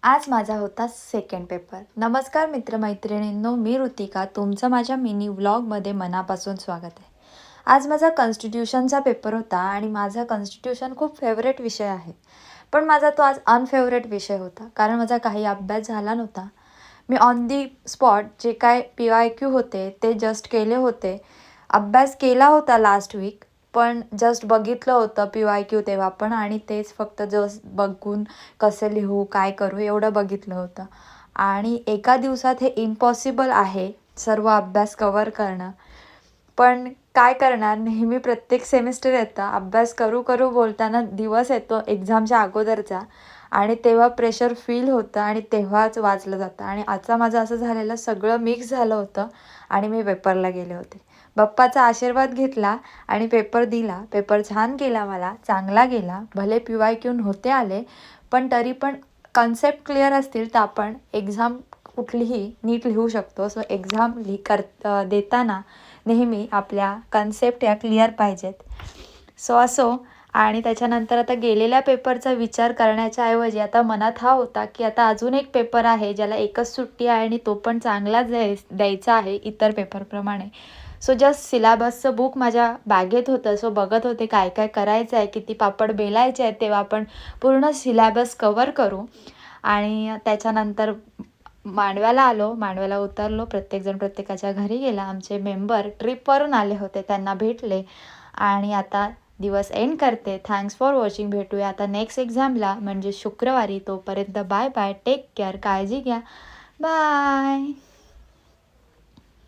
आज माझा होता सेकंड पेपर. नमस्कार मित्रमैत्रिणींनो, मी ऋतिका. तुमचं माझ्या मिनी व्लॉगमध्ये मनापासून स्वागत आहे. आज माझा कॉन्स्टिट्यूशनचा पेपर होता आणि माझा कॉन्स्टिट्यूशन खूप फेवरेट विषय आहे. पण माझा तो आज अनफेवरेट विषय होता, कारण माझा काही अभ्यास झाला नव्हता. मी ऑन दी स्पॉट जे काय PYQ होते ते जस्ट केले होते. अभ्यास केला होता लास्ट वीक, पण जस्ट बघितलं होतं PYQ तेव्हा पण, आणि तेच फक्त जस्ट बघून कसं लिहू, काय करू एवढं बघितलं होतं. आणि एका दिवसात हे इम्पॉसिबल आहे सर्व अभ्यास कव्हर करणं. पण काय करणार, नेहमी प्रत्येक सेमिस्टर येतं, अभ्यास करू करू बोलताना दिवस येतो एक्झामच्या अगोदरचा, आणि तेव्हा प्रेशर फील होतं आणि तेव्हाच वाचलं जातं. आणि आजचा माझं असं झालेलं, सगळं मिक्स झालं होतं आणि मी पेपरला गेले होते. बाप्पाचा आशीर्वाद घेतला आणि पेपर दिला. पेपर छान गेला, मला चांगला गेला. भले PYQ होते आले, पण तरी पण कन्सेप्ट क्लिअर असतील तर आपण एक्झाम कुठलीही नीट लिहू शकतो. सो एक्झाम देताना नेहमी आपल्या कन्सेप्ट या क्लिअर पाहिजेत. सो असो. आणि त्याच्यानंतर आता गेलेल्या पेपरचा विचार करण्याच्या ऐवजी आता मनात हा होता की आता अजून एक पेपर आहे ज्याला एकच सुट्टी आहे आणि तो पण चांगलाच द्यायचा आहे इतर पेपरप्रमाणे. सो जस्ट सिलॅबसचं बुक माझ्या बॅगेत होतं. सो बघत होते काय काय करायचं आहे, किती पापड बेलायचे आहेत, तेव्हा आपण पूर्ण सिलॅबस कवर करू. आणि त्याच्यानंतर मांडव्याला आलो, मांडव्याला उतरलो, प्रत्येकजण प्रत्येकाच्या घरी गेला. आमचे मेंबर ट्रिपवरून आले होते, त्यांना भेटले आणि आता दिवस एंड करते. Thanks for watching. भेटूया आता नेक्स्ट एक्झामला म्हणजे शुक्रवारी. तोपर्यंत बाय बाय, टेक केअर, काळजी घ्या, बाय.